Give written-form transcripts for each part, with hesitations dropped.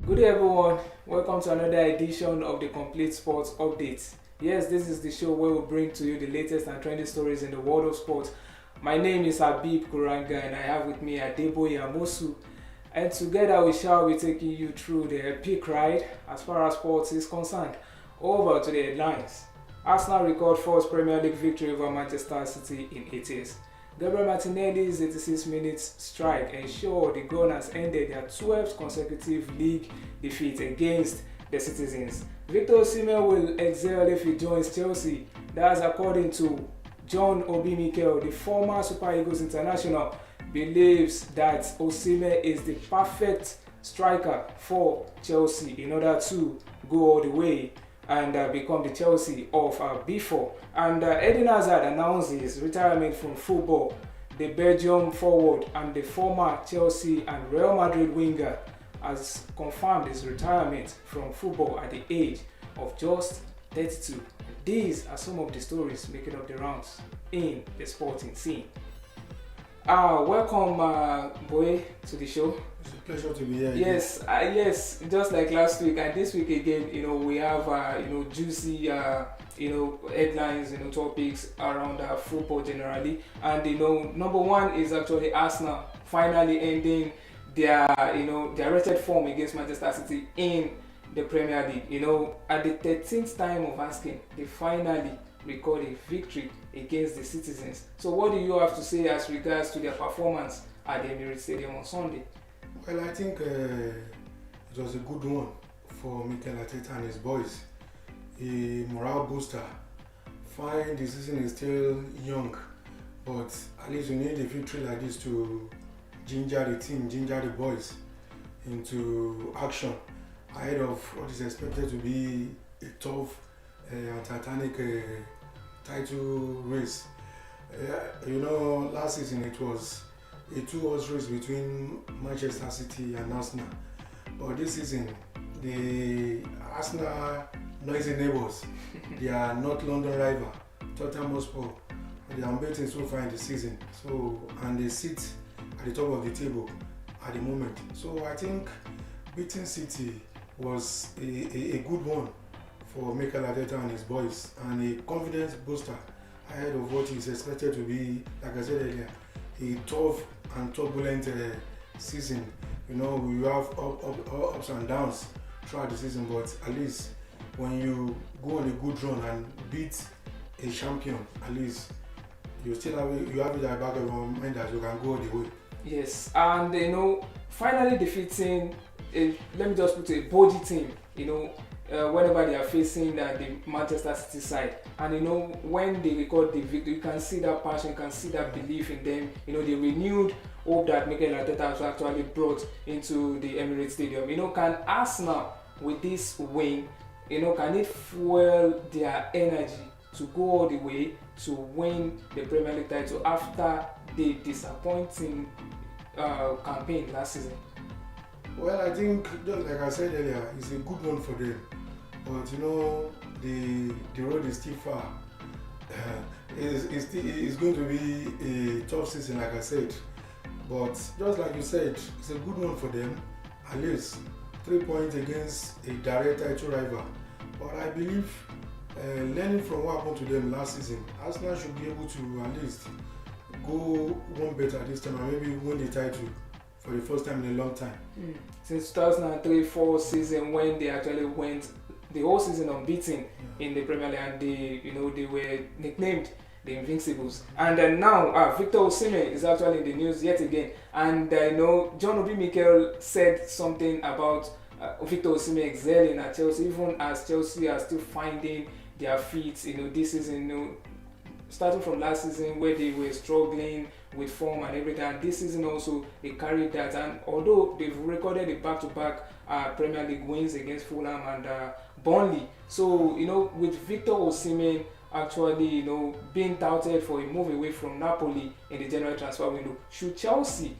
Good day everyone, welcome to another edition of the Complete Sports Update. Yes, this is the show where we bring to you the latest and trendy stories in the world of sports. My name is Habib Kuranga and I have with me Adeboye Amosu. And together we shall be taking you through the epic ride as far as sports is concerned. Over to the headlines. Arsenal record first Premier League victory over Manchester City in 8 years. Gabriel Martinelli's 86 minutes strike ensured the Gunners ended their 12th consecutive league defeat against the Citizens. Victor Osimhen will excel if he joins Chelsea. That's according to John Obi Mikel, the former Super Eagles international, believes that Osimhen is the perfect striker for Chelsea in order to go all the way and become the Chelsea of before. And Eden Hazard announced his retirement from football. The Belgium forward and the former Chelsea and Real Madrid winger has confirmed his retirement from football at the age of just 32. These are some of the stories making up the rounds in the sporting scene. Welcome, boy, to the show. It's a pleasure to be here. Yes, just like last week and this week again, we have juicy headlines, topics around football generally, and number one is actually Arsenal finally ending their wretched form against Manchester City in the Premier League. At the 13th time of asking, they finally record a victory against the Citizens. So what do you have to say as regards to their performance at the Emirates Stadium on Sunday? Well, I think it was a good one for Mikel Arteta and his boys. A morale booster. Fine, the season is still young, but at least you need a victory like this to ginger the team, ginger the boys into action ahead of what is expected to be a tough and titanic title race. Last season it was a two-horse race between Manchester City and Arsenal. But this season, the Arsenal noisy neighbours, they are not London rival, Tottenham Hotspur. They are unbeaten so far in the season. And they sit at the top of the table at the moment. So I think beating City was a good one for Mikel Arteta and his boys, and a confidence booster ahead of what is expected to be, like I said earlier, a tough and turbulent season. We have ups and downs throughout the season, but at least when you go on a good run and beat a champion, at least you still have it at the back of your mind that you can go all the way. Yes, and finally defeating let me just put a body team, whenever they are facing the Manchester City side, and when they record the victory, you can see that passion, you can see that belief in them, the renewed hope that Mikel Arteta has actually brought into the Emirates Stadium. Can Arsenal with this win, can it fuel their energy to go all the way to win the Premier League title after the disappointing campaign last season? Well, I think, just like I said earlier, it's a good one for them. But the road is still far. It's going to be a tough season, like I said. But just like you said, it's a good one for them. At least 3 points against a direct title rival. But I believe, learning from what happened to them last season, Arsenal should be able to at least go one better this time and maybe win the title for the first time in a long time. Since 2003-04 season, when they actually went the whole season unbeaten in the Premier League, and they were nicknamed the Invincibles. And now Victor Osimhen is actually in the news yet again. And John Obi Mikel said something about Victor Osimhen excelling at Chelsea, even as Chelsea are still finding their feet. This season, starting from last season where they were struggling with form and everything, and this season also they carried that. And although they've recorded a back-to-back Premier League wins against Fulham and Burnley, so with Victor Osimhen actually being touted for a move away from Napoli in the January transfer window, should Chelsea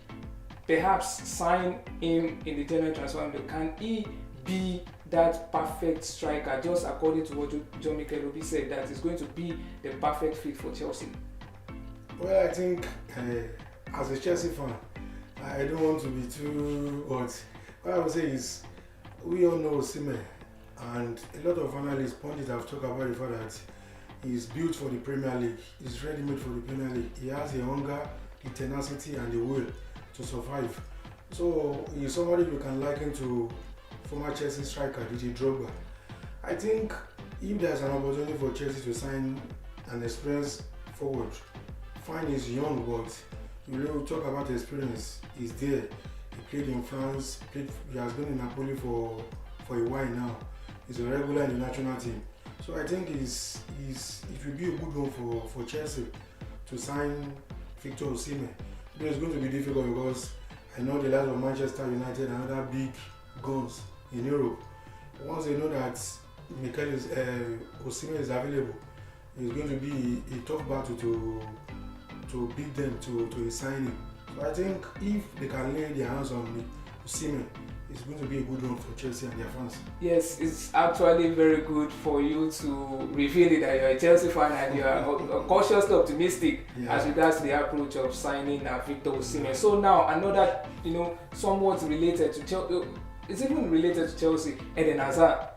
perhaps sign him in the January transfer window? Can he be that perfect striker, just according to what John Mikel Obi said, that is going to be the perfect fit for Chelsea? Well, I think as a Chelsea fan, I don't want to be too, but what I would say is we all know Osimhen, and a lot of analysts, pundits have talked about the fact that he's built for the Premier League. He's ready-made for the Premier League. He has the hunger, the tenacity, and the will to survive. So he's somebody you can liken to former Chelsea striker Didier Drogba. I think if there's an opportunity for Chelsea to sign an experienced forward, fine, he's young, but you really talk about the experience. He's there. He played in France. He has been in Napoli for a while now. He's a regular in the national team. So I think it will be a good one for Chelsea to sign Victor Osimhen. But it's going to be difficult because I know the likes of Manchester United and other big guns in Europe. Once they know that Osimhen is available, it's going to be a tough battle to beat them to sign him. So I think if they can lay their hands on Osimhen, it's going to be a good one for Chelsea and their fans. Yes, it's actually very good for you to reveal it that you're a Chelsea fan and you are cautiously optimistic as regards to the approach of signing Victor Osimhen. Yeah. So now another, somewhat related to Chelsea, it's even related to Chelsea, Eden Hazard,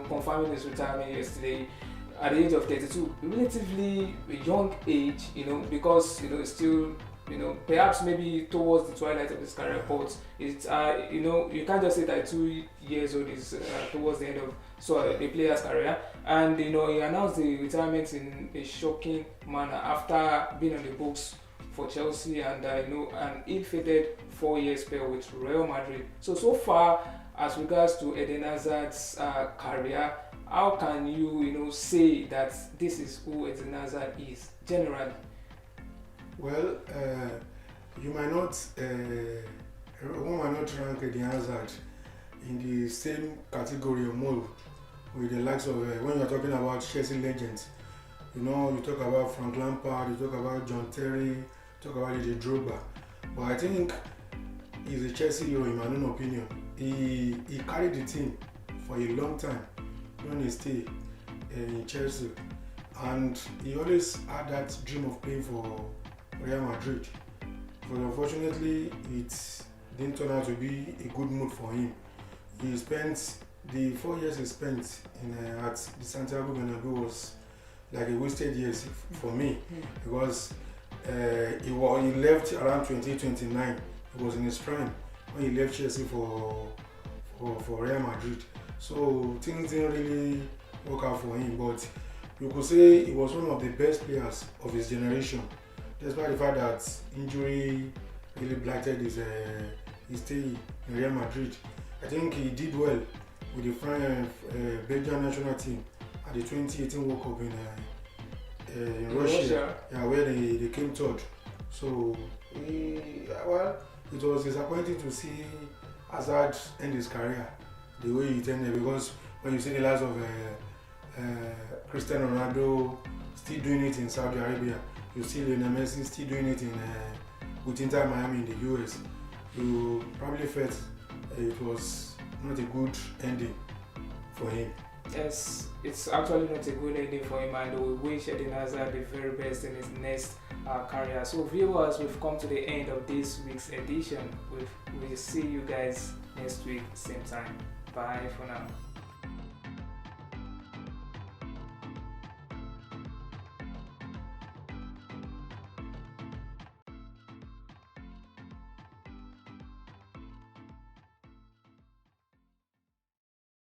confirming his retirement yesterday at the age of 32, relatively young age, because it's still, perhaps maybe towards the twilight of his career, but it's you can't just say that 2 years old is towards the end of the player's career. And he announced the retirement in a shocking manner after being on the books for Chelsea and an ill-fated 4-year spell with Real Madrid. So far as regards to Eden Hazard's career, how can you say that this is who Eden Hazard is generally? Well, you might not, one might not rank Eden Hazard in the same category or mold with the likes of, when you're talking about Chelsea legends, you talk about Frank Lampard, you talk about John Terry, you talk about Didier Drogba. But I think he's a Chelsea hero in my own opinion. He carried the team for a long time during his stay in Chelsea, and he always had that dream of playing for Real Madrid, but unfortunately it didn't turn out to be a good move for him. He spent the 4 years he spent at the Santiago Bernabeu was like a wasted years for me, because he left around 2029. He was in his prime when he left Chelsea for Real Madrid. So things didn't really work out for him, but you could say he was one of the best players of his generation, despite the fact that injury really blighted his stay in Real Madrid. I think he did well with the Belgian national team at the 2018 World Cup in Russia. Yeah, where they came third. So, it was disappointing to see Hazard end his career the way he ended, because when you see the likes of Cristiano Ronaldo still doing it in Saudi Arabia, you see Lionel Messi still doing it with Inter Miami in the US, you probably felt it was not a good ending for him. Yes, it's actually not a good ending for him, and we wish Eden Hazard the very best in his next career. So viewers, we've come to the end of this week's edition. We'll see you guys next week, same time. Bye for now.